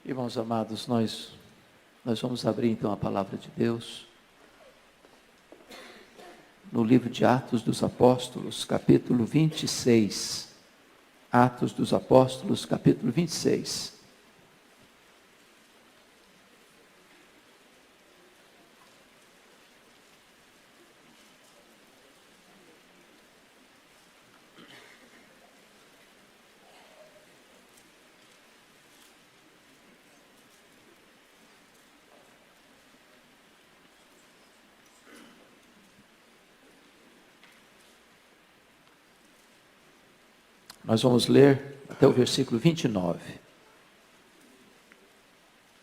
Irmãos amados, nós vamos abrir então a palavra de Deus no livro de Atos dos Apóstolos, capítulo 26. Atos dos Apóstolos, capítulo 26. Nós vamos ler até o versículo 29.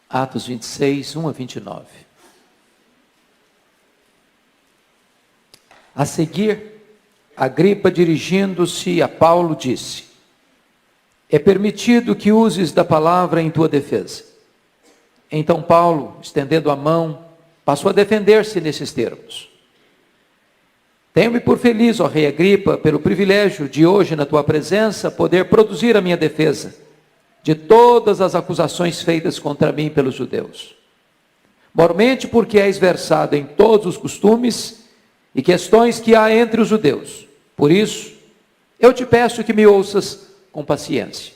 Atos 26, 1 a 29. A seguir, Agripa, dirigindo-se a Paulo, disse: é permitido que uses da palavra em tua defesa. Então Paulo, estendendo a mão, passou a defender-se nesses termos: tenho-me por feliz, ó rei Agripa, pelo privilégio de hoje na tua presença poder produzir a minha defesa de todas as acusações feitas contra mim pelos judeus. Mormente porque és versado em todos os costumes e questões que há entre os judeus. Por isso, eu te peço que me ouças com paciência.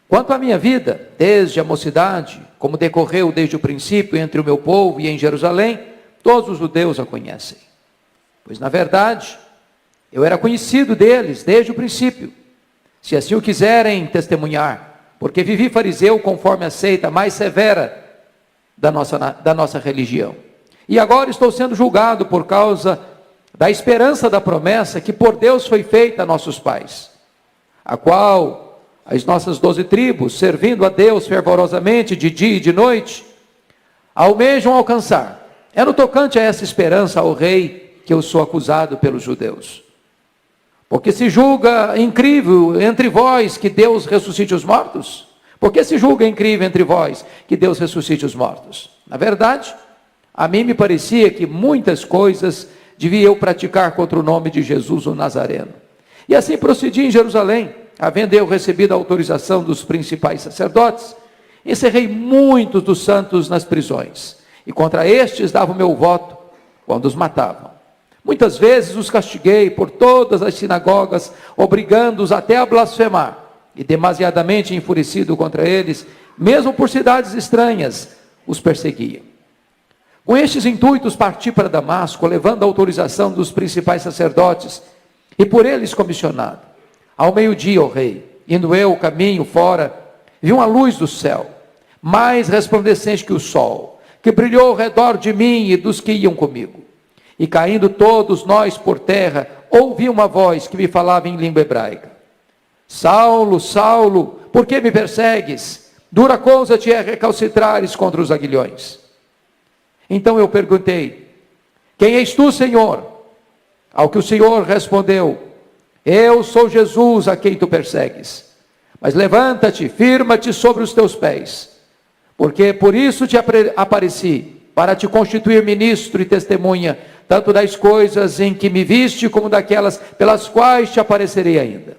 Quanto à minha vida, desde a mocidade, como decorreu desde o princípio entre o meu povo e em Jerusalém, todos os judeus a conhecem. Pois, na verdade, eu era conhecido deles desde o princípio, se assim o quiserem testemunhar, porque vivi fariseu conforme a seita mais severa da nossa religião. E agora estou sendo julgado por causa da esperança da promessa que por Deus foi feita a nossos pais, a qual as nossas 12 tribos, servindo a Deus fervorosamente de dia e de noite, almejam alcançar. É no tocante a essa esperança, ao rei, que eu sou acusado pelos judeus. Porque se julga incrível entre vós que Deus ressuscite os mortos? Porque se julga incrível entre vós que Deus ressuscite os mortos? Na verdade, a mim me parecia que muitas coisas devia eu praticar contra o nome de Jesus o Nazareno. E assim procedi em Jerusalém, havendo eu recebido a autorização dos principais sacerdotes, encerrei muitos dos santos nas prisões, e contra estes dava o meu voto quando os matavam. Muitas vezes os castiguei por todas as sinagogas, obrigando-os até a blasfemar, e demasiadamente enfurecido contra eles, mesmo por cidades estranhas, os perseguia. Com estes intuitos parti para Damasco, levando a autorização dos principais sacerdotes, e por eles comissionado. Ao meio-dia, ó rei, indo eu o caminho fora, vi uma luz do céu, mais resplandecente que o sol, que brilhou ao redor de mim e dos que iam comigo. E caindo todos nós por terra, ouvi uma voz que me falava em língua hebraica: Saulo, Saulo, por que me persegues? Dura coisa te é recalcitrares contra os aguilhões. Então eu perguntei: quem és tu, Senhor? Ao que o Senhor respondeu: eu sou Jesus a quem tu persegues. Mas levanta-te, firma-te sobre os teus pés, porque por isso te apareci, para te constituir ministro e testemunha, tanto das coisas em que me viste, como daquelas pelas quais te aparecerei ainda,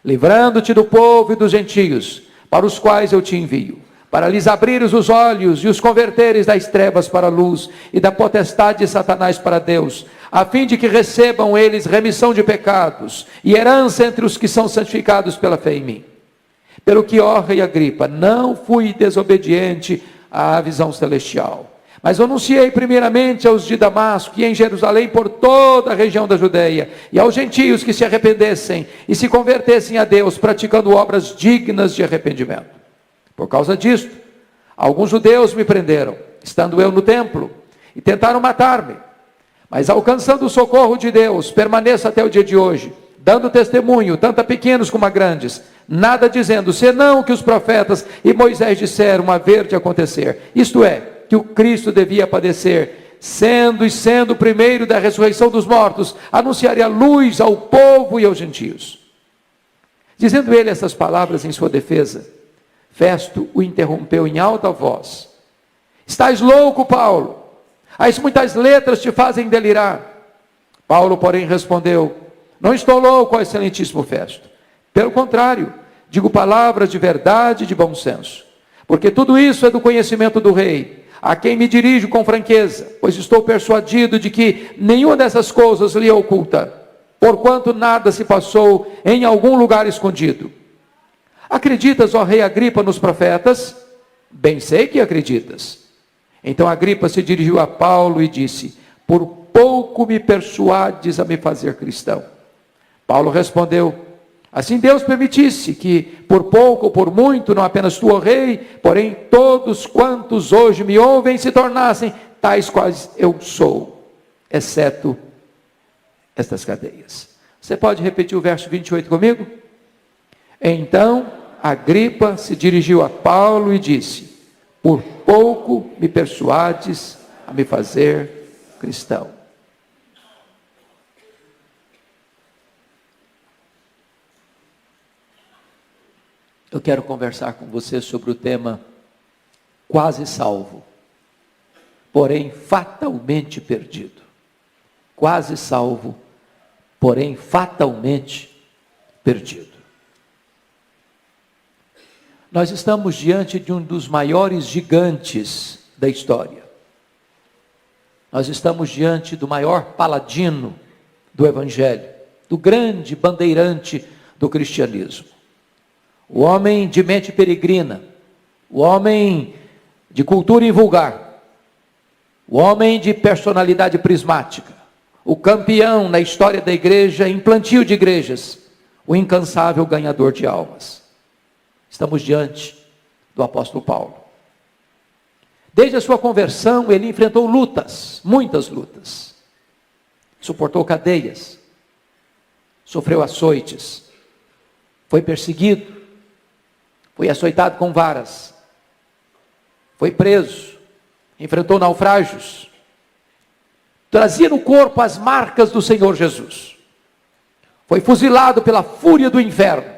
livrando-te do povo e dos gentios, para os quais eu te envio, para lhes abrires os olhos e os converteres das trevas para a luz, e da potestade de Satanás para Deus, a fim de que recebam eles remissão de pecados, e herança entre os que são santificados pela fé em mim. Pelo que, ó rei Agripa, não fui desobediente à visão celestial, mas anunciei primeiramente aos de Damasco e em Jerusalém por toda a região da Judeia, e aos gentios que se arrependessem e se convertessem a Deus, praticando obras dignas de arrependimento. Por causa disto, alguns judeus me prenderam, estando eu no templo, e tentaram matar-me. Mas alcançando o socorro de Deus, permaneço até o dia de hoje, dando testemunho, tanto a pequenos como a grandes, nada dizendo, senão que os profetas e Moisés disseram haver de acontecer. Isto é, que o Cristo devia padecer, sendo o primeiro da ressurreição dos mortos, anunciaria a luz ao povo e aos gentios. Dizendo ele essas palavras em sua defesa, Festo o interrompeu em alta voz: estás louco, Paulo? As muitas letras te fazem delirar. Paulo, porém, respondeu: não estou louco, ó excelentíssimo Festo. Pelo contrário, digo palavras de verdade e de bom senso. Porque tudo isso é do conhecimento do rei, a quem me dirijo com franqueza, pois estou persuadido de que nenhuma dessas coisas lhe é oculta, porquanto nada se passou em algum lugar escondido. Acreditas, ó rei Agripa, nos profetas? Bem sei que acreditas. Então Agripa se dirigiu a Paulo e disse: por pouco me persuades a me fazer cristão. Paulo respondeu: assim Deus permitisse que, por pouco ou por muito, não apenas tu, ó rei, porém todos quantos hoje me ouvem se tornassem tais quais eu sou, exceto estas cadeias. Você pode repetir o verso 28 comigo? Então Agripa se dirigiu a Paulo e disse: por pouco me persuades a me fazer cristão. Eu quero conversar com você sobre o tema quase salvo, porém fatalmente perdido. Quase salvo, porém fatalmente perdido. Nós estamos diante de um dos maiores gigantes da história. Nós estamos diante do maior paladino do Evangelho, do grande bandeirante do cristianismo. O homem de mente peregrina, o homem de cultura invulgar, o homem de personalidade prismática, o campeão na história da igreja em plantio de igrejas, o incansável ganhador de almas. Estamos diante do apóstolo Paulo. Desde a sua conversão, ele enfrentou lutas, muitas lutas. Suportou cadeias, sofreu açoites, foi perseguido, foi açoitado com varas, foi preso, enfrentou naufrágios, trazia no corpo as marcas do Senhor Jesus, foi fuzilado pela fúria do inferno,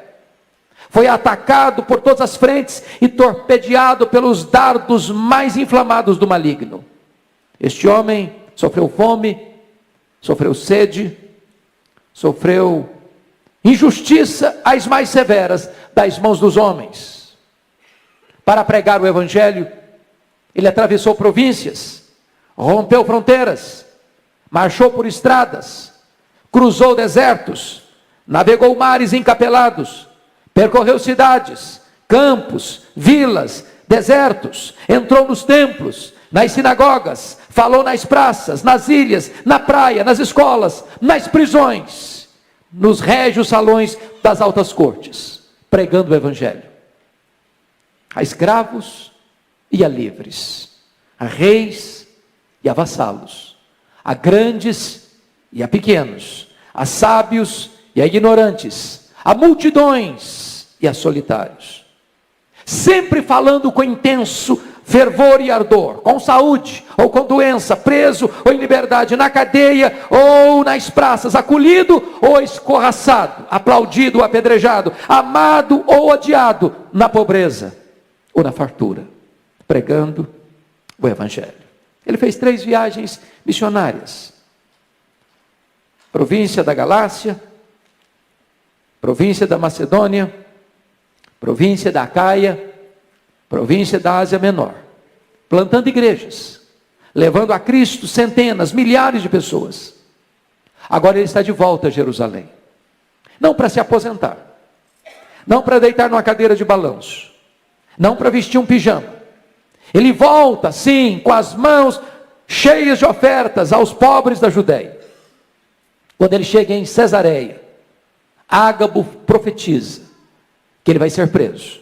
foi atacado por todas as frentes e torpedeado pelos dardos mais inflamados do maligno. Este homem sofreu fome, sofreu sede, sofreu injustiça as mais severas das mãos dos homens. Para pregar o Evangelho, ele atravessou províncias, rompeu fronteiras, marchou por estradas, cruzou desertos, navegou mares encapelados, percorreu cidades, campos, vilas, desertos, entrou nos templos, nas sinagogas, falou nas praças, nas ilhas, na praia, nas escolas, nas prisões, nos régios salões das altas cortes, pregando o Evangelho a escravos e a livres, a reis e a vassalos, a grandes e a pequenos, a sábios e a ignorantes, a multidões e a solitários, sempre falando com intenso fervor e ardor, com saúde ou com doença, preso ou em liberdade, na cadeia ou nas praças, acolhido ou escorraçado, aplaudido ou apedrejado, amado ou odiado, na pobreza ou na fartura, pregando o Evangelho. Ele fez 3 viagens missionárias: província da Galácia, província da Macedônia, província da Acaia, província da Ásia Menor, plantando igrejas, levando a Cristo centenas, milhares de pessoas. Agora ele está de volta a Jerusalém, não para se aposentar, não para deitar numa cadeira de balanço, não para vestir um pijama. Ele volta, sim, com as mãos cheias de ofertas aos pobres da Judéia. Quando ele chega em Cesareia, Ágabo profetiza que ele vai ser preso.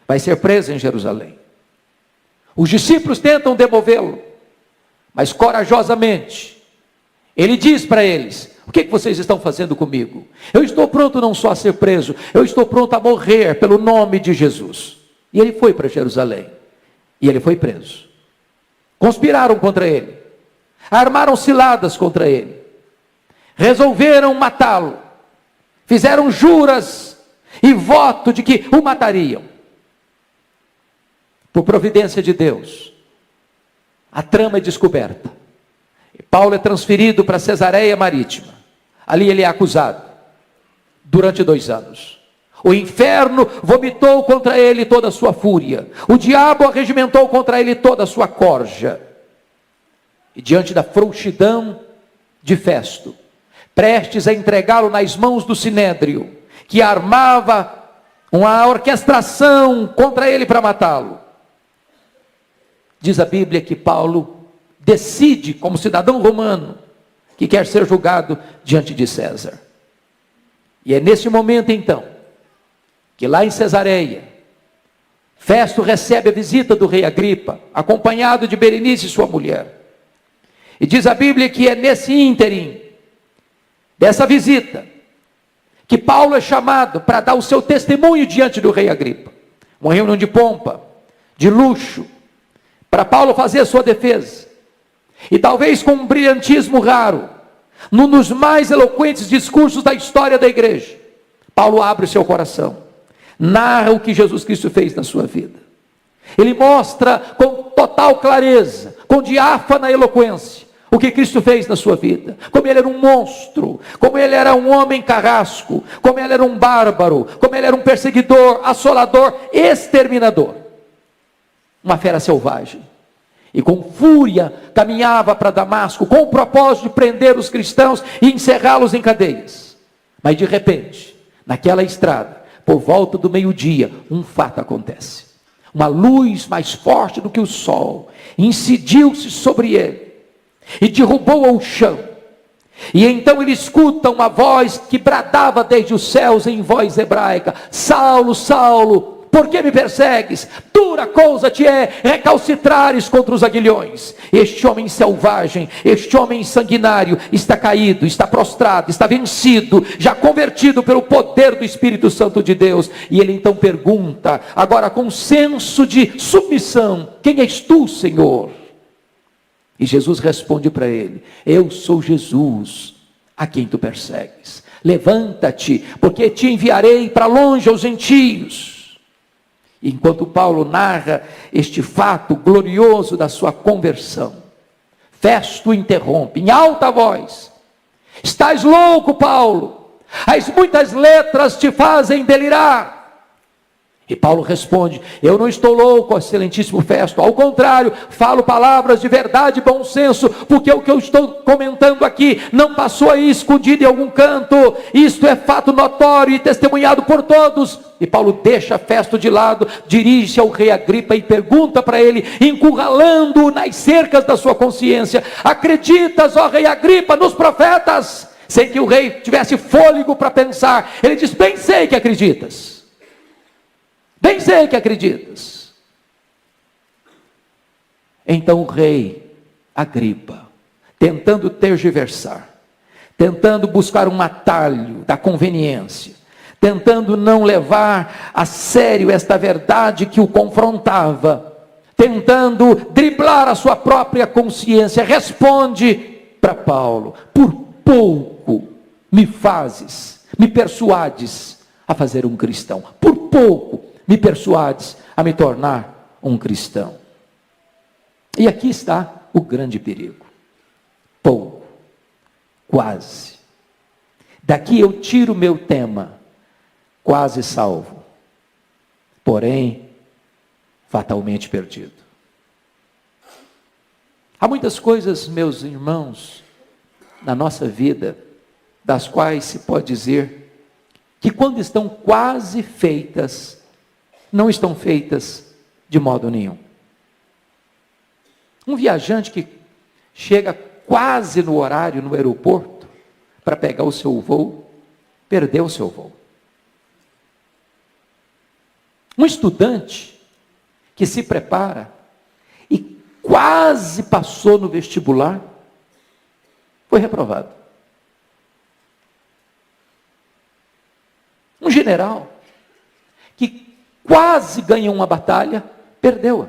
Vai ser preso em Jerusalém. Os discípulos tentam demovê-lo, mas corajosamente ele diz para eles: o que vocês estão fazendo comigo? Eu estou pronto não só a ser preso, eu estou pronto a morrer pelo nome de Jesus. E ele foi para Jerusalém, e ele foi preso. Conspiraram contra ele, armaram ciladas contra ele, resolveram matá-lo, fizeram juras e voto de que o matariam. Por providência de Deus, a trama é descoberta. E Paulo é transferido para Cesareia Marítima. Ali ele é acusado durante 2 anos. O inferno vomitou contra ele toda a sua fúria. O diabo arregimentou contra ele toda a sua corja. E diante da frouxidão de Festo, prestes a entregá-lo nas mãos do Sinédrio, que armava uma orquestração contra ele para matá-lo, diz a Bíblia que Paulo decide, como cidadão romano, que quer ser julgado diante de César. E é nesse momento então, que lá em Cesareia, Festo recebe a visita do rei Agripa, acompanhado de Berenice, sua mulher. E diz a Bíblia que é nesse ínterim, dessa visita, que Paulo é chamado para dar o seu testemunho diante do rei Agripa. Uma reunião de pompa, de luxo, para Paulo fazer a sua defesa. E talvez com um brilhantismo raro, num dos mais eloquentes discursos da história da igreja, Paulo abre o seu coração, narra o que Jesus Cristo fez na sua vida. Ele mostra com total clareza, com diáfana eloquência, o que Cristo fez na sua vida. Como ele era um monstro, como ele era um homem carrasco, como ele era um bárbaro, como ele era um perseguidor, assolador, exterminador. Uma fera selvagem. E com fúria caminhava para Damasco, com o propósito de prender os cristãos e encerrá-los em cadeias. Mas de repente, naquela estrada, por volta do meio-dia, um fato acontece. Uma luz mais forte do que o sol incidiu-se sobre ele e derrubou ao chão. E então ele escuta uma voz que bradava desde os céus em voz hebraica: Saulo, Saulo, por que me persegues? Dura coisa te é recalcitrares contra os aguilhões. Este homem selvagem, este homem sanguinário está caído, está prostrado, está vencido, já convertido pelo poder do Espírito Santo de Deus. E ele então pergunta, agora com senso de submissão: quem és tu, Senhor? E Jesus responde para ele: eu sou Jesus, a quem tu persegues. Levanta-te, porque te enviarei para longe aos gentios. Enquanto Paulo narra este fato glorioso da sua conversão, Festo interrompe em alta voz: estás louco, Paulo? As muitas letras te fazem delirar. E Paulo responde: eu não estou louco, excelentíssimo Festo, ao contrário, falo palavras de verdade e bom senso, porque o que eu estou comentando aqui não passou aí escondido em algum canto, isto é fato notório e testemunhado por todos. E Paulo deixa Festo de lado, dirige-se ao rei Agripa e pergunta para ele, encurralando-o nas cercas da sua consciência: acreditas, ó rei Agripa, nos profetas? Sem que o rei tivesse fôlego para pensar, ele diz: bem sei que acreditas. Bem sei que acreditas. Então o rei Agripa, tentando tergiversar, tentando buscar um atalho da conveniência, tentando não levar a sério esta verdade que o confrontava, tentando driblar a sua própria consciência, responde para Paulo: por pouco me persuades a fazer um cristão. Por pouco me persuades a me tornar um cristão. E aqui está o grande perigo. Pouco, quase. Daqui eu tiro meu tema: quase salvo, porém fatalmente perdido. Há muitas coisas, meus irmãos, na nossa vida, das quais se pode dizer que quando estão quase feitas, não estão feitas de modo nenhum. Um viajante que chega quase no horário no aeroporto para pegar o seu voo, perdeu o seu voo. Um estudante que se prepara e quase passou no vestibular, foi reprovado. Um general que quase ganhou uma batalha, perdeu-a.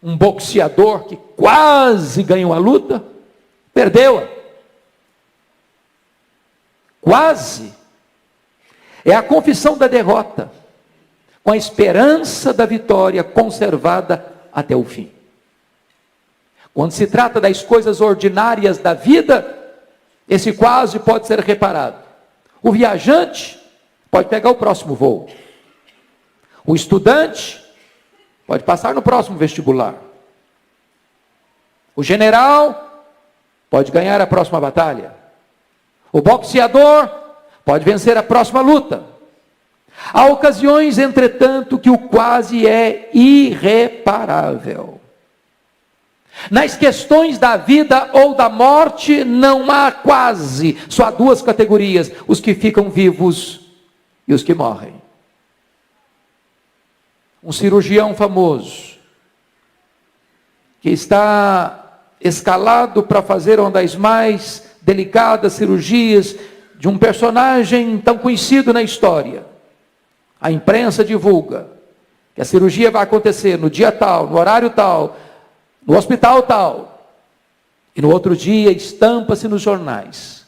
Um boxeador que quase ganhou a luta, perdeu-a. Quase é a confissão da derrota, com a esperança da vitória conservada até o fim. Quando se trata das coisas ordinárias da vida, esse quase pode ser reparado. O viajante pode pegar o próximo voo. O estudante pode passar no próximo vestibular. O general pode ganhar a próxima batalha. O boxeador pode vencer a próxima luta. Há ocasiões, entretanto, que o quase é irreparável. Nas questões da vida ou da morte, não há quase, só há duas categorias: os que ficam vivos e os que morrem. Um cirurgião famoso, que está escalado para fazer uma das mais delicadas cirurgias de um personagem tão conhecido na história. A imprensa divulga que a cirurgia vai acontecer no dia tal, no horário tal, no hospital tal. E no outro dia estampa-se nos jornais: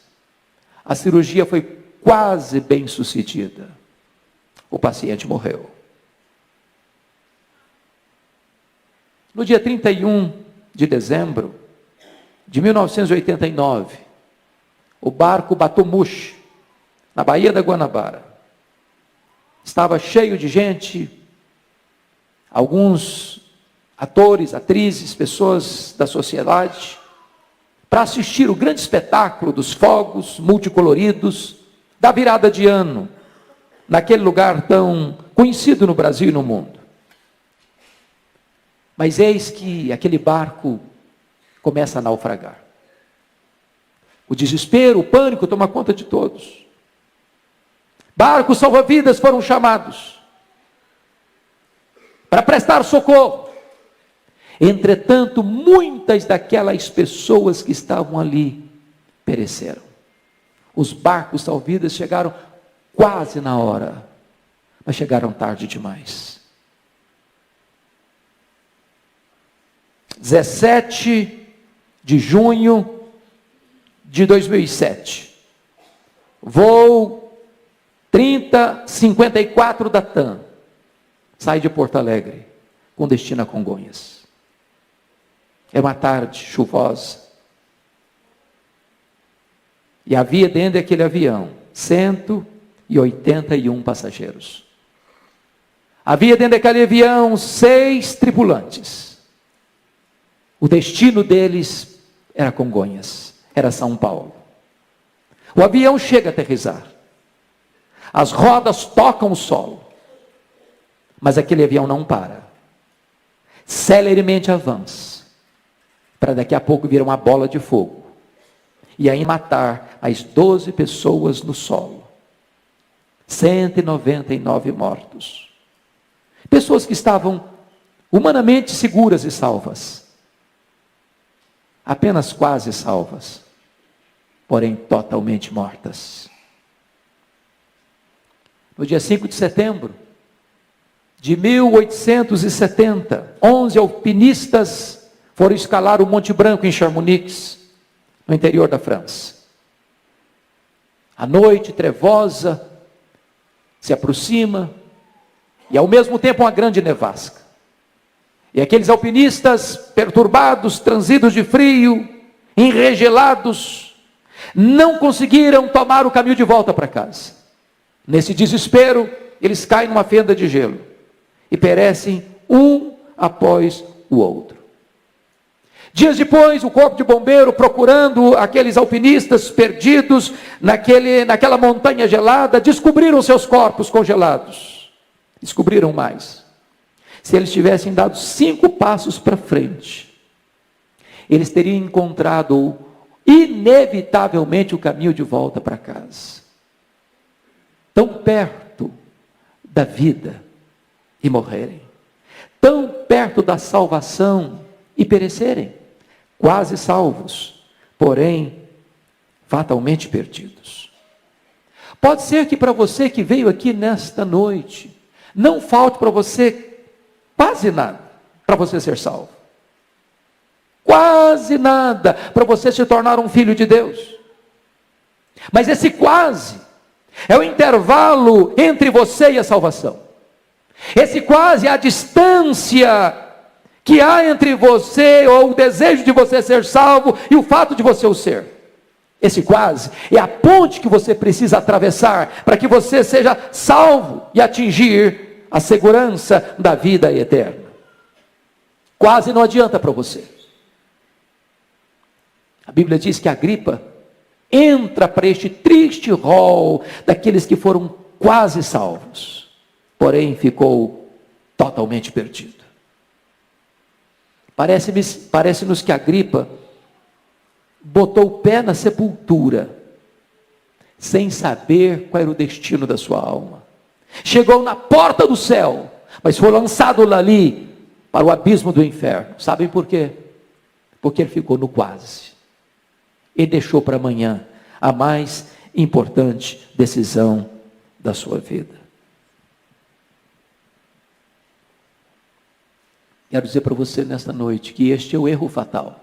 a cirurgia foi quase bem sucedida. O paciente morreu. No dia 31 de dezembro de 1989, o barco Batomush, na Baía da Guanabara, estava cheio de gente, alguns atores, atrizes, pessoas da sociedade, para assistir o grande espetáculo dos fogos multicoloridos da virada de ano, naquele lugar tão conhecido no Brasil e no mundo. Mas eis que aquele barco começa a naufragar. O desespero, o pânico toma conta de todos. Barcos salva-vidas foram chamados para prestar socorro. Entretanto, muitas daquelas pessoas que estavam ali pereceram. Os barcos salva-vidas chegaram quase na hora, mas chegaram tarde demais. 17 de junho de 2007, voo 3054 da TAM, sai de Porto Alegre, com destino a Congonhas. É uma tarde chuvosa, e havia dentro daquele avião 181 passageiros. Havia dentro daquele avião 6 tripulantes. O destino deles era Congonhas, era São Paulo. O avião chega a aterrissar. As rodas tocam o solo. Mas aquele avião não para. Celeremente avança, para daqui a pouco vir uma bola de fogo e aí matar as 12 pessoas no solo. 199 mortos. Pessoas que estavam humanamente seguras e salvas. Apenas quase salvas, porém totalmente mortas. No dia 5 de setembro de 1870, 11 alpinistas foram escalar o Monte Branco em Chamonix, no interior da França. A noite trevosa se aproxima e ao mesmo tempo uma grande nevasca. E aqueles alpinistas perturbados, transidos de frio, enregelados, não conseguiram tomar o caminho de volta para casa. Nesse desespero, eles caem numa fenda de gelo e perecem um após o outro. Dias depois, o corpo de bombeiro, procurando aqueles alpinistas perdidos naquela montanha gelada, descobriram seus corpos congelados. Descobriram mais. Se eles tivessem dado 5 passos para frente, eles teriam encontrado inevitavelmente o caminho de volta para casa. Tão perto da vida e morrerem. Tão perto da salvação e perecerem. Quase salvos, porém fatalmente perdidos. Pode ser que para você que veio aqui nesta noite, não falte para você quase nada para você ser salvo. Quase nada para você se tornar um filho de Deus. Mas esse quase é o intervalo entre você e a salvação. Esse quase é a distância que há entre você, ou o desejo de você ser salvo, e o fato de você o ser. Esse quase é a ponte que você precisa atravessar para que você seja salvo e atingir a segurança da vida eterna. Quase não adianta para você. A Bíblia diz que Agripa entra para este triste rol daqueles que foram quase salvos, porém ficou totalmente perdido. Parece-nos que Agripa botou o pé na sepultura, sem saber qual era o destino da sua alma. Chegou na porta do céu, mas foi lançado ali para o abismo do inferno. Sabem por quê? Porque ele ficou no quase. E deixou para amanhã a mais importante decisão da sua vida. Quero dizer para você nesta noite que este é o erro fatal.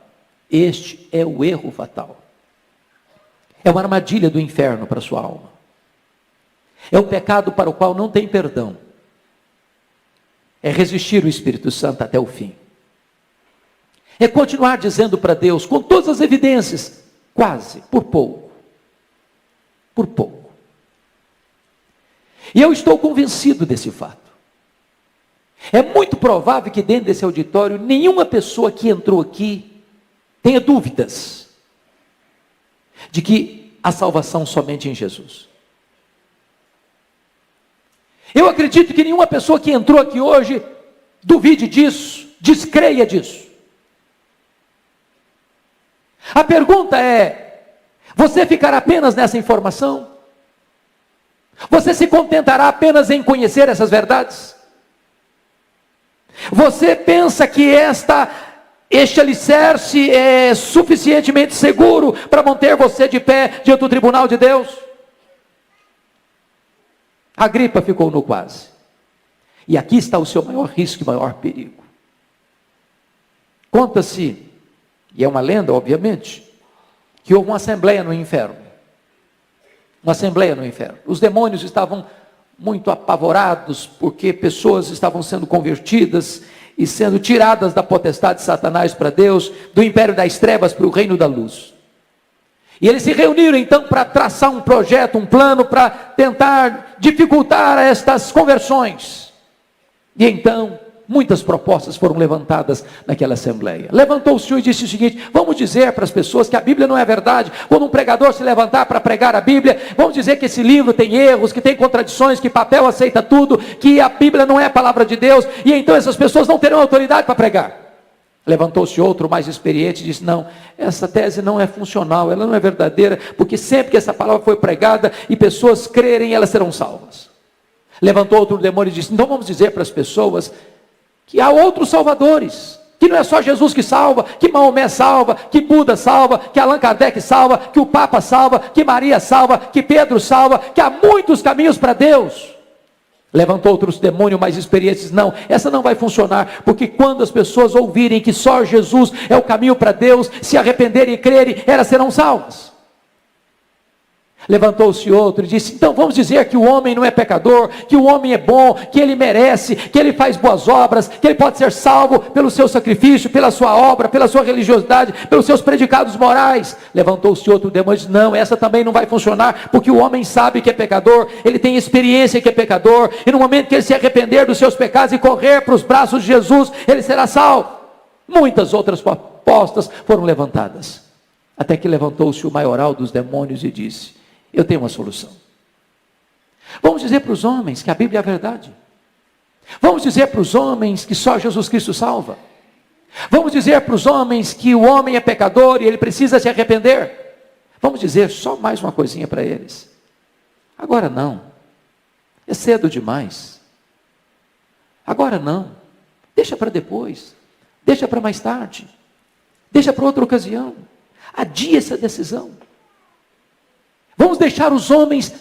Este é o erro fatal. É uma armadilha do inferno para a sua alma. É um pecado para o qual não tem perdão. É resistir o Espírito Santo até o fim. É continuar dizendo para Deus, com todas as evidências, quase, por pouco. Por pouco. E eu estou convencido desse fato. É muito provável que dentro desse auditório, nenhuma pessoa que entrou aqui tenha dúvidas de que a salvação somente em Jesus. Eu acredito que nenhuma pessoa que entrou aqui hoje duvide disso, descreia disso. A pergunta é: você ficará apenas nessa informação? Você se contentará apenas em conhecer essas verdades? Você pensa que este alicerce é suficientemente seguro para manter você de pé diante do tribunal de Deus? Agripa ficou no quase. E aqui está o seu maior risco e maior perigo. Conta-se, e é uma lenda, obviamente, que houve uma assembleia no inferno. Uma assembleia no inferno. Os demônios estavam muito apavorados, porque pessoas estavam sendo convertidas e sendo tiradas da potestade de Satanás para Deus, do império das trevas para o reino da luz. E eles se reuniram então para traçar um projeto, um plano para tentar dificultar estas conversões. E então, muitas propostas foram levantadas naquela assembleia. Levantou o Senhor e disse o seguinte: vamos dizer para as pessoas que a Bíblia não é verdade. Quando um pregador se levantar para pregar a Bíblia, vamos dizer que esse livro tem erros, que tem contradições, que papel aceita tudo, que a Bíblia não é a palavra de Deus, e então essas pessoas não terão autoridade para pregar. Levantou-se outro mais experiente e disse: não, essa tese não é funcional, ela não é verdadeira, porque sempre que essa palavra foi pregada e pessoas crerem, elas serão salvas. Levantou outro demônio e disse: então vamos dizer para as pessoas que há outros salvadores, que não é só Jesus que salva, que Maomé salva, que Buda salva, que Allan Kardec salva, que o Papa salva, que Maria salva, que Pedro salva, que há muitos caminhos para Deus. Levantou outros demônios mais experientes: não, essa não vai funcionar, porque quando as pessoas ouvirem que só Jesus é o caminho para Deus, se arrependerem e crerem, elas serão salvas. Levantou-se outro e disse: então vamos dizer que o homem não é pecador, que o homem é bom, que ele merece, que ele faz boas obras, que ele pode ser salvo pelo seu sacrifício, pela sua obra, pela sua religiosidade, pelos seus predicados morais. Levantou-se outro demônio e disse: não, essa também não vai funcionar, porque o homem sabe que é pecador, ele tem experiência que é pecador, e no momento que ele se arrepender dos seus pecados e correr para os braços de Jesus, ele será salvo. Muitas outras propostas foram levantadas, até que levantou-se o maioral dos demônios e disse: eu tenho uma solução. Vamos dizer para os homens que a Bíblia é a verdade. Vamos dizer para os homens que só Jesus Cristo salva. Vamos dizer para os homens que o homem é pecador e ele precisa se arrepender. Vamos dizer só mais uma coisinha para eles. Agora não. É cedo demais. Agora não. Deixa para depois. Deixa para mais tarde. Deixa para outra ocasião. Adia essa decisão. Vamos deixar os homens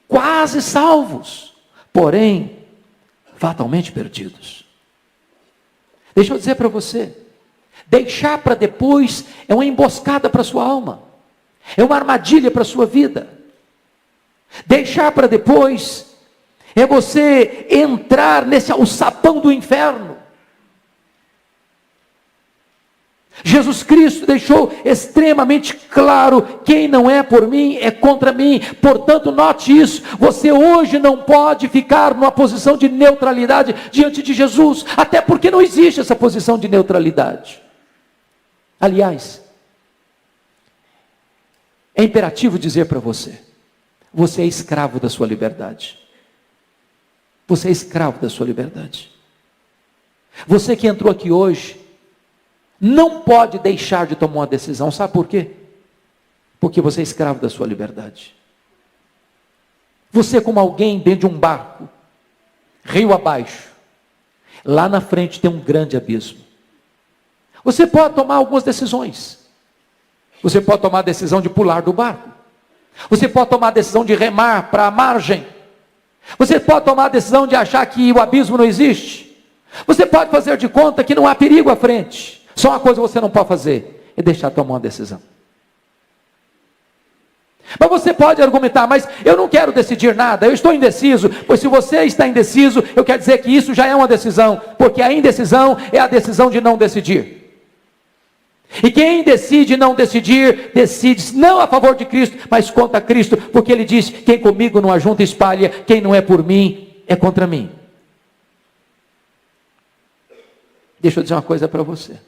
quase salvos, porém, fatalmente perdidos. Deixa eu dizer para você, deixar para depois é uma emboscada para a sua alma, é uma armadilha para a sua vida. Deixar para depois é você entrar nesse alçapão do inferno. Jesus Cristo deixou extremamente claro: quem não é por mim é contra mim. Portanto, note isso: você hoje não pode ficar numa posição de neutralidade diante de Jesus, até porque não existe essa posição de neutralidade. Aliás, é imperativo dizer para você: você é escravo da sua liberdade. Você é escravo da sua liberdade. Você que entrou aqui hoje não pode deixar de tomar uma decisão. Sabe por quê? Porque você é escravo da sua liberdade. Você é como alguém dentro de um barco, rio abaixo. Lá na frente tem um grande abismo. Você pode tomar algumas decisões. Você pode tomar a decisão de pular do barco. Você pode tomar a decisão de remar para a margem. Você pode tomar a decisão de achar que o abismo não existe. Você pode fazer de conta que não há perigo à frente. Só uma coisa você não pode fazer: é deixar tomar uma decisão. Mas você pode argumentar: mas eu não quero decidir nada, eu estou indeciso. Pois se você está indeciso, eu quero dizer que isso já é uma decisão, porque a indecisão é a decisão de não decidir. E quem decide não decidir, decide não a favor de Cristo, mas contra Cristo, porque ele diz: quem comigo não ajunta espalha, quem não é por mim é contra mim. Deixa eu dizer uma coisa para você.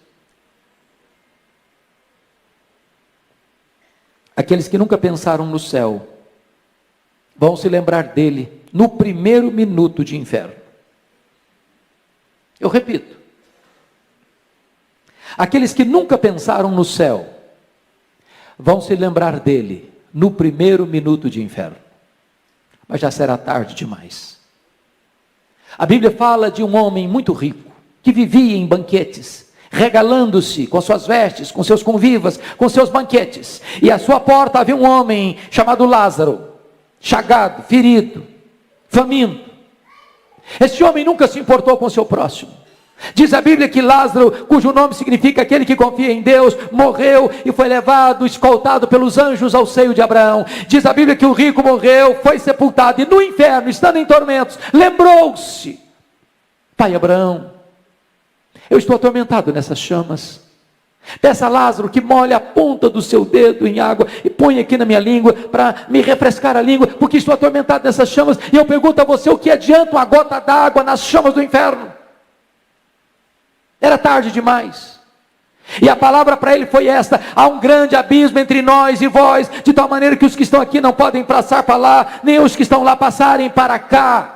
Aqueles que nunca pensaram no céu vão se lembrar dele no primeiro minuto de inferno. Eu repito: aqueles que nunca pensaram no céu vão se lembrar dele no primeiro minuto de inferno. Mas já será tarde demais. A Bíblia fala de um homem muito rico que vivia em banquetes, regalando-se com suas vestes, com seus convivas, com seus banquetes. E à sua porta havia um homem chamado Lázaro, chagado, ferido, faminto. Este homem nunca se importou com o seu próximo. Diz a Bíblia que Lázaro, cujo nome significa aquele que confia em Deus, morreu e foi levado, escoltado pelos anjos ao seio de Abraão. Diz a Bíblia que o rico morreu, foi sepultado, e no inferno, estando em tormentos, lembrou-se: pai Abraão, eu estou atormentado nessas chamas. Peça a Lázaro que molhe a ponta do seu dedo em água e põe aqui na minha língua para me refrescar a língua, porque estou atormentado nessas chamas. E eu pergunto a você: o que adianta uma gota d'água nas chamas do inferno? Era tarde demais. E a palavra para ele foi esta: há um grande abismo entre nós e vós, de tal maneira que os que estão aqui não podem passar para lá, nem os que estão lá passarem para cá.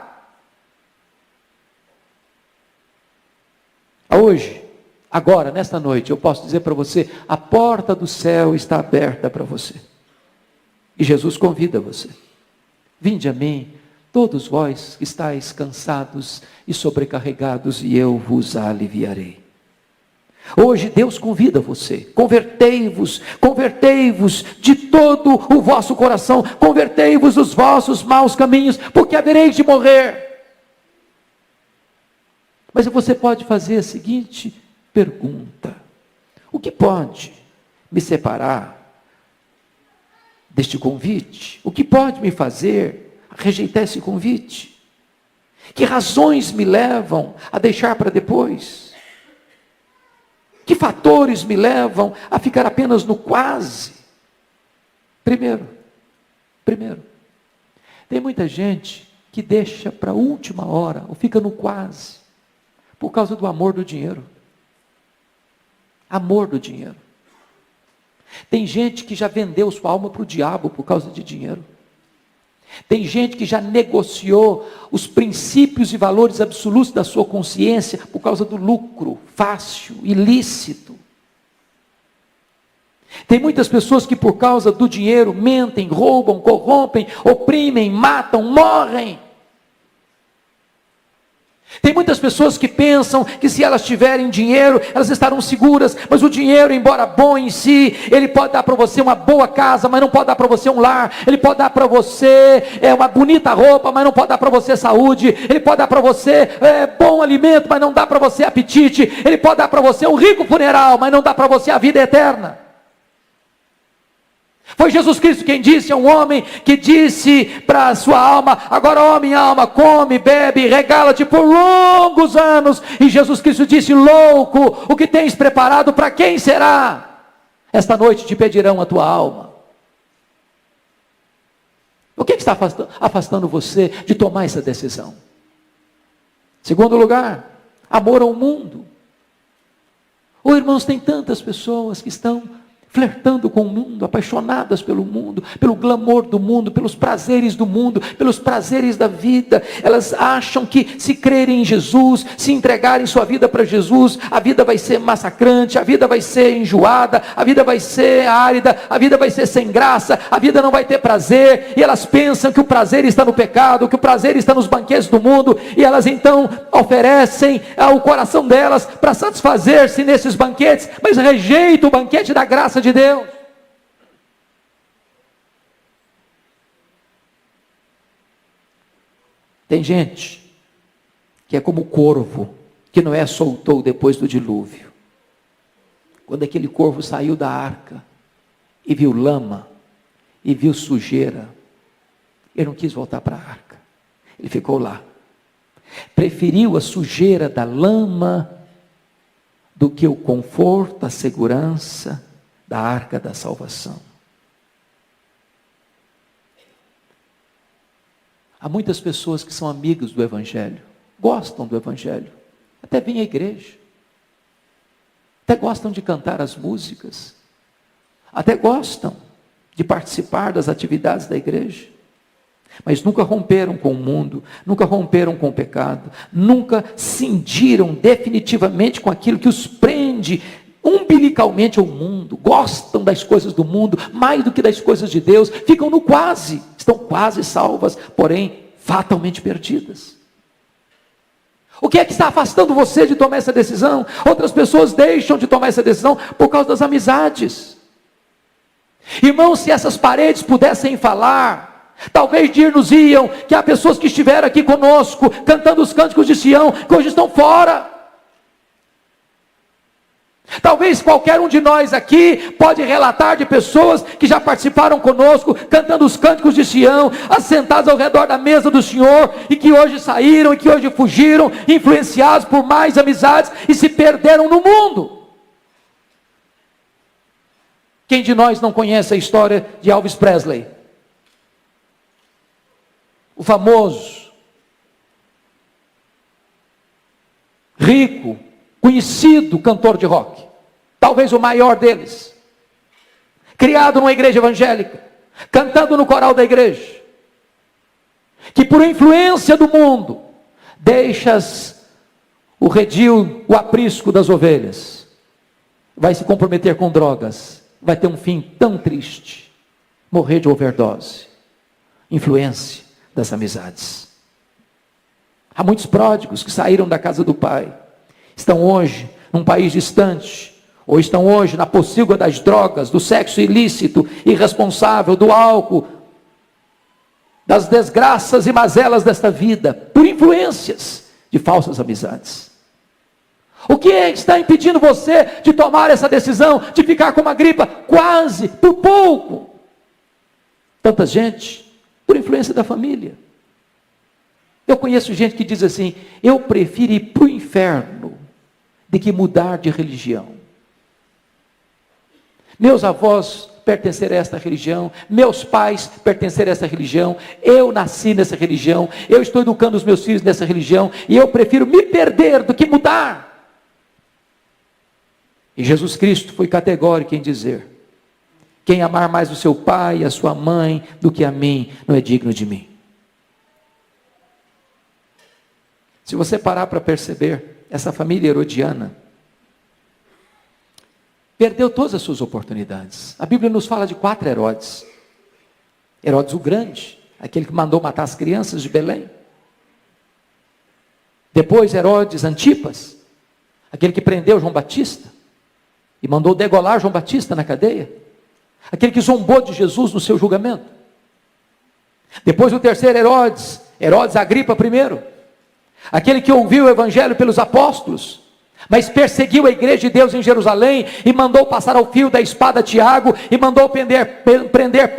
Hoje, agora, nesta noite, eu posso dizer para você: a porta do céu está aberta para você. E Jesus convida você: vinde a mim, todos vós que estáis cansados e sobrecarregados, e eu vos aliviarei. Hoje Deus convida você: convertei-vos, convertei-vos de todo o vosso coração, convertei-vos dos vossos maus caminhos, porque havereis de morrer. Mas você pode fazer a seguinte pergunta: o que pode me separar deste convite? O que pode me fazer rejeitar esse convite? Que razões me levam a deixar para depois? Que fatores me levam a ficar apenas no quase? Primeiro, tem muita gente que deixa para a última hora, ou fica no quase, por causa do amor do dinheiro. Amor do dinheiro. Tem gente que já vendeu sua alma para o diabo por causa de dinheiro. Tem gente que já negociou os princípios e valores absolutos da sua consciência por causa do lucro fácil, ilícito. Tem muitas pessoas que por causa do dinheiro mentem, roubam, corrompem, oprimem, matam, morrem. Tem muitas pessoas que pensam que se elas tiverem dinheiro, elas estarão seguras, mas o dinheiro, embora bom em si, ele pode dar para você uma boa casa, mas não pode dar para você um lar. Ele pode dar para você uma bonita roupa, mas não pode dar para você saúde. Ele pode dar para você bom alimento, mas não dá para você apetite. Ele pode dar para você um rico funeral, mas não dá para você a vida eterna. Foi Jesus Cristo quem disse a um homem que disse para a sua alma: agora, ó minha alma, come, bebe, regala-te por longos anos. E Jesus Cristo disse: louco, o que tens preparado para quem será? Esta noite te pedirão a tua alma. O que está afastando você de tomar essa decisão? Segundo lugar, amor ao mundo. Irmãos, tem tantas pessoas que estão flertando com o mundo, apaixonadas pelo mundo, pelo glamour do mundo, pelos prazeres do mundo, pelos prazeres da vida. Elas acham que se crerem em Jesus, se entregarem sua vida para Jesus, a vida vai ser massacrante, a vida vai ser enjoada, a vida vai ser árida, a vida vai ser sem graça, a vida não vai ter prazer, e elas pensam que o prazer está no pecado, que o prazer está nos banquetes do mundo, e elas então oferecem o coração delas para satisfazer-se nesses banquetes, mas rejeitam o banquete da graça de Deus. Tem gente que é como o corvo que Noé soltou depois do dilúvio. Quando aquele corvo saiu da arca e viu lama e viu sujeira, ele não quis voltar para a arca, ele ficou lá. Preferiu a sujeira da lama do que o conforto, a segurança da arca da salvação. Há muitas pessoas que são amigos do Evangelho, gostam do Evangelho, até vêm à igreja, até gostam de cantar as músicas, até gostam de participar das atividades da igreja, mas nunca romperam com o mundo, nunca romperam com o pecado, nunca cindiram definitivamente com aquilo que os prende umbilicalmente ao mundo, gostam das coisas do mundo mais do que das coisas de Deus, ficam no quase, estão quase salvas, porém fatalmente perdidas. O que é que está afastando você de tomar essa decisão? Outras pessoas deixam de tomar essa decisão por causa das amizades. Irmãos, se essas paredes pudessem falar, talvez dir-nos-iam que há pessoas que estiveram aqui conosco, cantando os cânticos de Sião, que hoje estão fora. Talvez qualquer um de nós aqui pode relatar de pessoas que já participaram conosco, cantando os cânticos de Sião, assentados ao redor da mesa do Senhor, e que hoje saíram, e que hoje fugiram, influenciados por mais amizades, e se perderam no mundo. Quem de nós não conhece a história de Elvis Presley? O famoso, rico, conhecido cantor de rock, talvez o maior deles, criado numa igreja evangélica, cantando no coral da igreja, que por influência do mundo, deixas o redil, o aprisco das ovelhas, vai se comprometer com drogas, vai ter um fim tão triste, morrer de overdose, influência das amizades. Há muitos pródigos que saíram da casa do pai, estão hoje num país distante, ou estão hoje na pocilga das drogas, do sexo ilícito, irresponsável, do álcool, das desgraças e mazelas desta vida, por influências de falsas amizades. O que está impedindo você de tomar essa decisão, de ficar com uma gripa quase, por pouco? Tanta gente, por influência da família. Eu conheço gente que diz assim: eu prefiro ir para o inferno de que mudar de religião. Meus avós pertenceram a esta religião, meus pais pertenceram a esta religião, eu nasci nessa religião, eu estou educando os meus filhos nessa religião, e eu prefiro me perder do que mudar. E Jesus Cristo foi categórico em dizer: quem amar mais o seu pai e a sua mãe do que a mim, não é digno de mim. Se você parar para perceber, essa família herodiana perdeu todas as suas oportunidades. A Bíblia nos fala de 4 Herodes. Herodes o Grande, aquele que mandou matar as crianças de Belém. Depois Herodes Antipas, aquele que prendeu João Batista e mandou degolar João Batista na cadeia. Aquele que zombou de Jesus no seu julgamento. Depois o terceiro Herodes, Herodes Agripa I, aquele que ouviu o evangelho pelos apóstolos, mas perseguiu a igreja de Deus em Jerusalém, e mandou passar ao fio da espada Tiago, e mandou prender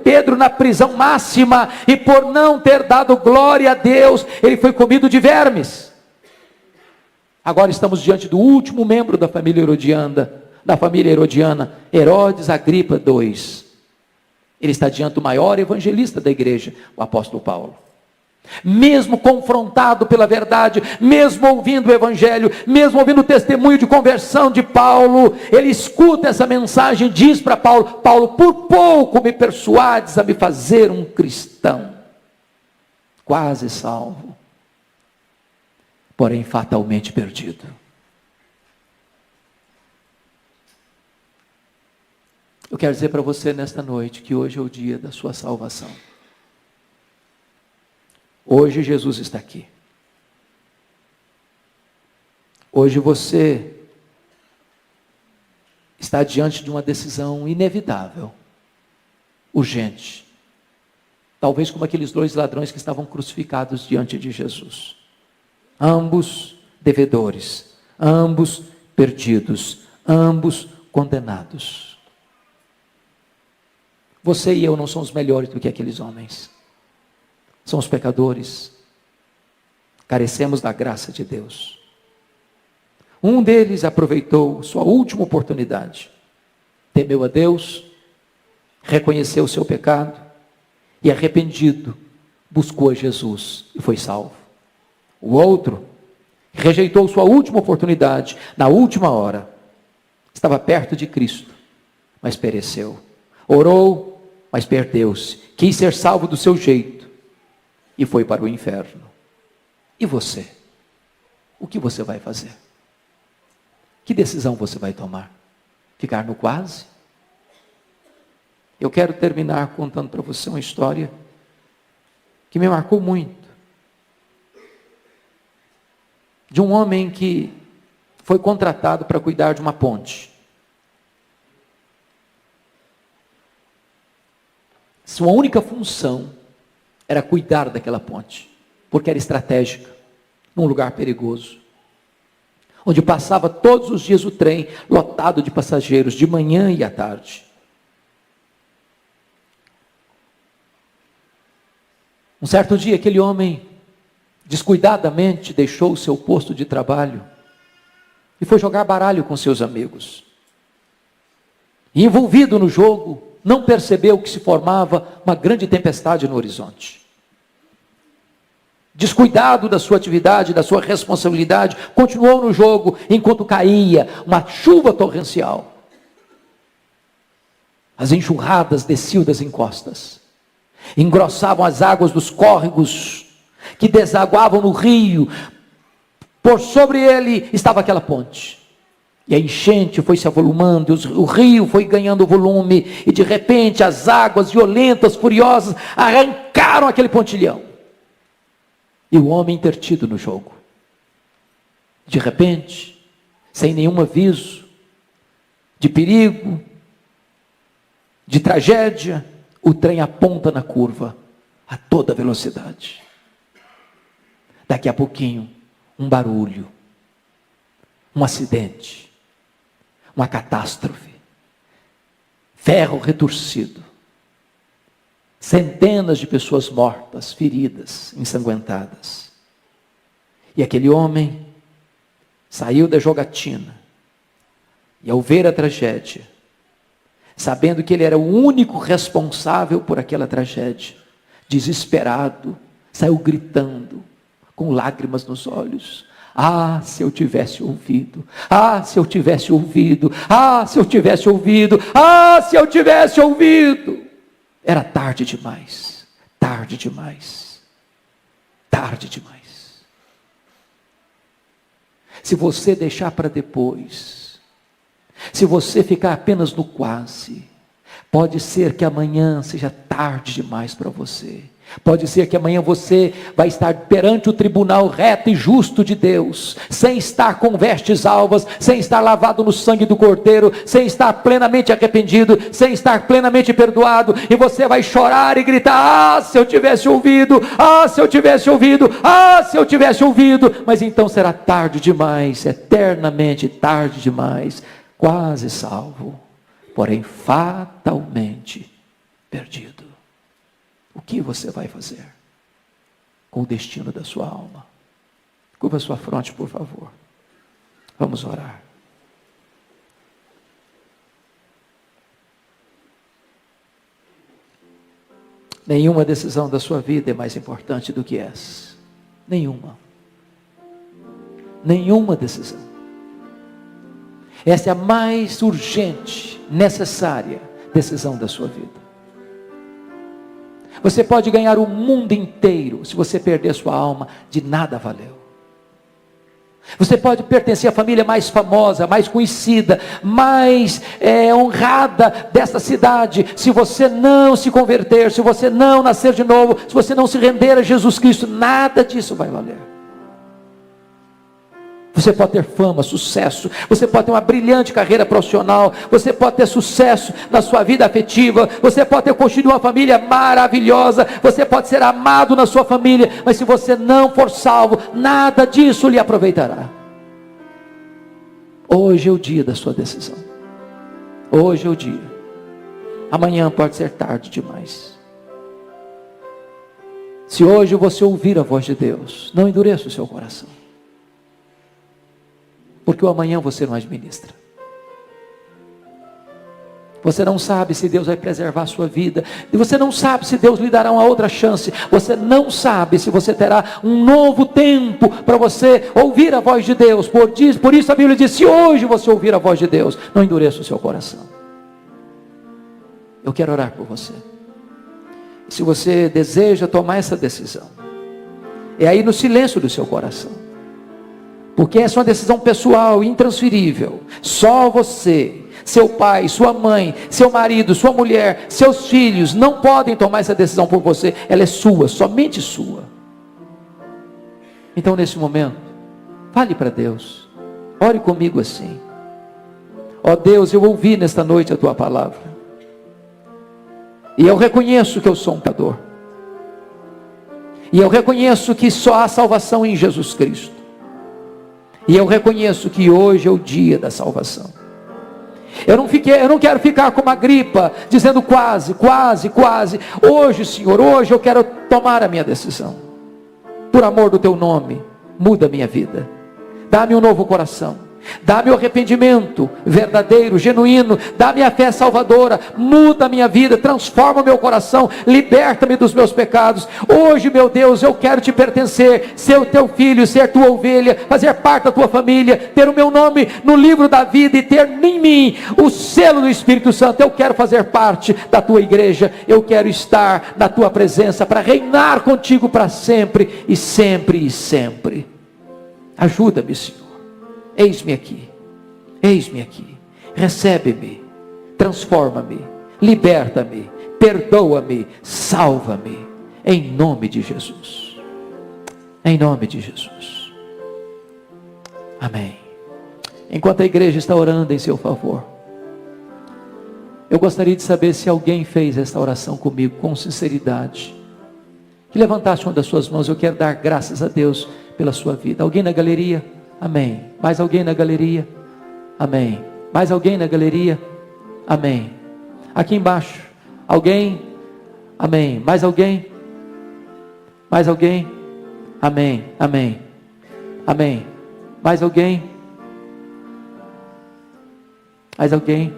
Pedro na prisão máxima, e por não ter dado glória a Deus, ele foi comido de vermes. Agora estamos diante do último membro da família Herodiana, Herodes Agripa II. Ele está diante do maior evangelista da igreja, o apóstolo Paulo. Mesmo confrontado pela verdade, mesmo ouvindo o evangelho, mesmo ouvindo o testemunho de conversão de Paulo, ele escuta essa mensagem e diz para Paulo: Paulo, por pouco me persuades a me fazer um cristão, quase salvo, porém fatalmente perdido. Eu quero dizer para você nesta noite que hoje é o dia da sua salvação. Hoje Jesus está aqui. Hoje você está diante de uma decisão inevitável, urgente. Talvez como aqueles 2 ladrões que estavam crucificados diante de Jesus. Ambos devedores, ambos perdidos, ambos condenados. Você e eu não somos melhores do que aqueles homens. Somos pecadores, carecemos da graça de Deus. Um deles aproveitou sua última oportunidade, temeu a Deus, reconheceu o seu pecado e, arrependido, buscou a Jesus e foi salvo. O outro rejeitou sua última oportunidade, na última hora, estava perto de Cristo, mas pereceu. Orou, mas perdeu-se, quis ser salvo do seu jeito e foi para o inferno. E você? O que você vai fazer? Que decisão você vai tomar? Ficar no quase? Eu quero terminar contando para você uma história que me marcou muito. De um homem que foi contratado para cuidar de uma ponte. Sua única função era cuidar daquela ponte, porque era estratégica, num lugar perigoso, onde passava todos os dias o trem lotado de passageiros, de manhã e à tarde. Um certo dia, aquele homem descuidadamente deixou o seu posto de trabalho e foi jogar baralho com seus amigos. E envolvido no jogo, não percebeu que se formava uma grande tempestade no horizonte. Descuidado da sua atividade, da sua responsabilidade, continuou no jogo enquanto caía uma chuva torrencial. As enxurradas desciam das encostas, engrossavam as águas dos córregos que desaguavam no rio. Por sobre ele estava aquela ponte. E a enchente foi se avolumando, o rio foi ganhando volume, e de repente as águas violentas, furiosas, arrancaram aquele pontilhão. E o homem intertido no jogo. De repente, sem nenhum aviso, de perigo, de tragédia, o trem aponta na curva, a toda velocidade. Daqui a pouquinho, um barulho, um acidente, uma catástrofe, ferro retorcido, centenas de pessoas mortas, feridas, ensanguentadas. E aquele homem saiu da jogatina, e ao ver a tragédia, sabendo que ele era o único responsável por aquela tragédia, desesperado, saiu gritando, com lágrimas nos olhos: ah, se eu tivesse ouvido, ah, se eu tivesse ouvido, ah, se eu tivesse ouvido, ah, se eu tivesse ouvido. Era tarde demais, tarde demais, tarde demais. Se você deixar para depois, se você ficar apenas no quase, pode ser que amanhã seja tarde demais para você. Pode ser que amanhã você vai estar perante o tribunal reto e justo de Deus, sem estar com vestes alvas, sem estar lavado no sangue do Cordeiro, sem estar plenamente arrependido, sem estar plenamente perdoado, e você vai chorar e gritar: ah, se eu tivesse ouvido, ah, se eu tivesse ouvido, ah, se eu tivesse ouvido. Mas então será tarde demais, eternamente tarde demais, quase salvo, porém fatalmente perdido. O que você vai fazer com o destino da sua alma? Curva sua fronte, por favor. Vamos orar. Nenhuma decisão da sua vida é mais importante do que essa. Nenhuma. Nenhuma decisão. Essa é a mais urgente, necessária decisão da sua vida. Você pode ganhar o mundo inteiro, se você perder sua alma, de nada valeu. Você pode pertencer à família mais famosa, mais conhecida, mais honrada dessa cidade. Se você não se converter, se você não nascer de novo, se você não se render a Jesus Cristo, nada disso vai valer. Você pode ter fama, sucesso, você pode ter uma brilhante carreira profissional, você pode ter sucesso na sua vida afetiva, você pode ter construído uma família maravilhosa, você pode ser amado na sua família, mas se você não for salvo, nada disso lhe aproveitará. Hoje é o dia da sua decisão. Hoje é o dia. Amanhã pode ser tarde demais. Se hoje você ouvir a voz de Deus, não endureça o seu coração. Porque o amanhã você não administra. Você não sabe se Deus vai preservar a sua vida. E você não sabe se Deus lhe dará uma outra chance. Você não sabe se você terá um novo tempo para você ouvir a voz de Deus. Por isso a Bíblia diz: se hoje você ouvir a voz de Deus, não endureça o seu coração. Eu quero orar por você. Se você deseja tomar essa decisão, é aí no silêncio do seu coração. Porque essa é uma decisão pessoal, intransferível. Só você, seu pai, sua mãe, seu marido, sua mulher, seus filhos não podem tomar essa decisão por você. Ela é sua, somente sua. Então nesse momento, fale para Deus. Ore comigo assim: ó Deus, eu ouvi nesta noite a tua palavra. E eu reconheço que eu sou um pecador. E eu reconheço que só há salvação em Jesus Cristo. E eu reconheço que hoje é o dia da salvação. Eu não quero ficar como a Agripa, dizendo quase, quase, quase. Hoje, Senhor, hoje eu quero tomar a minha decisão. Por amor do teu nome, muda a minha vida. Dá-me um novo coração. Dá-me o arrependimento verdadeiro, genuíno. Dá-me a fé salvadora. Muda a minha vida, transforma o meu coração. Liberta-me dos meus pecados. Hoje, meu Deus, eu quero te pertencer, ser o teu filho, ser tua ovelha, fazer parte da tua família, ter o meu nome no livro da vida e ter em mim o selo do Espírito Santo. Eu quero fazer parte da tua igreja. Eu quero estar na tua presença para reinar contigo para sempre e sempre e sempre. Ajuda-me, Senhor. Eis-me aqui, recebe-me, transforma-me, liberta-me, perdoa-me, salva-me, em nome de Jesus, em nome de Jesus, amém. Enquanto a igreja está orando em seu favor, eu gostaria de saber se alguém fez esta oração comigo com sinceridade, que levantasse uma das suas mãos. Eu quero dar graças a Deus pela sua vida. Alguém na galeria? Amém. Mais alguém na galeria? Amém. Mais alguém na galeria? Amém. Aqui embaixo. Alguém? Amém. Mais alguém? Mais alguém? Amém. Amém. Amém. Mais alguém? Mais alguém?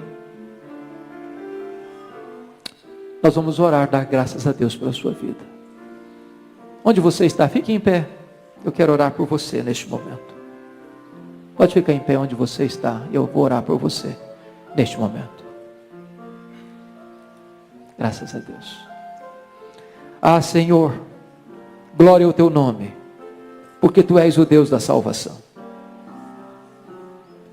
Nós vamos orar, dar graças a Deus pela sua vida. Onde você está? Fique em pé. Eu quero orar por você neste momento. Pode ficar em pé onde você está. Eu vou orar por você neste momento. Graças a Deus. Ah, Senhor, glória ao teu nome, porque tu és o Deus da salvação.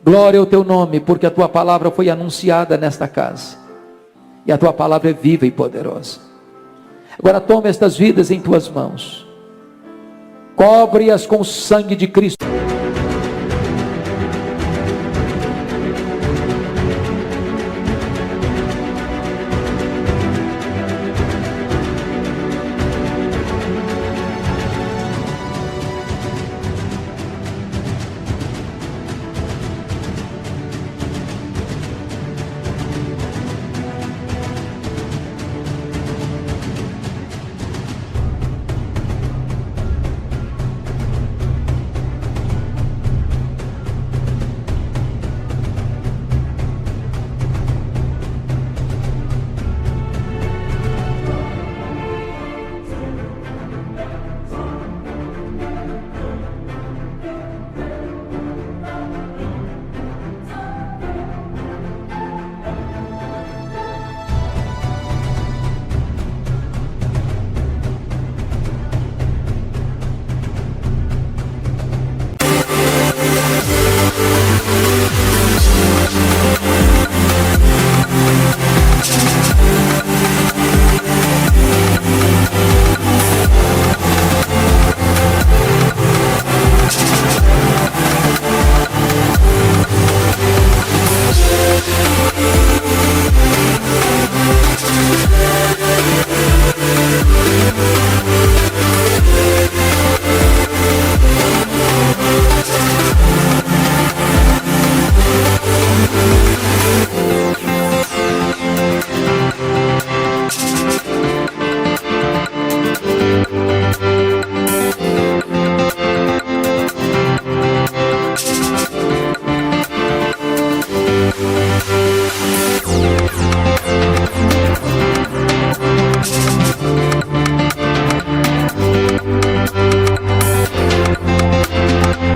Glória ao teu nome, porque a tua palavra foi anunciada nesta casa. E a tua palavra é viva e poderosa. Agora toma estas vidas em tuas mãos, cobre-as com o sangue de Cristo.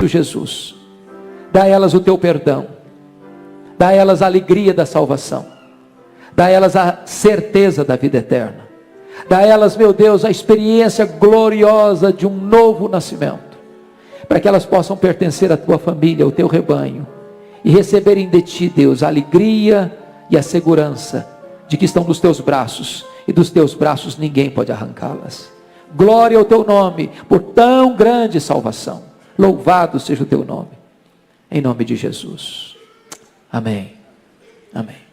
Jesus, dá a elas o teu perdão, dá a elas a alegria da salvação, dá a elas a certeza da vida eterna, dá a elas, meu Deus, a experiência gloriosa de um novo nascimento, para que elas possam pertencer à tua família, ao teu rebanho, e receberem de ti, Deus, a alegria e a segurança de que estão nos teus braços, e dos teus braços ninguém pode arrancá-las. Glória ao teu nome, por tão grande salvação. Louvado seja o teu nome, em nome de Jesus. Amém. Amém.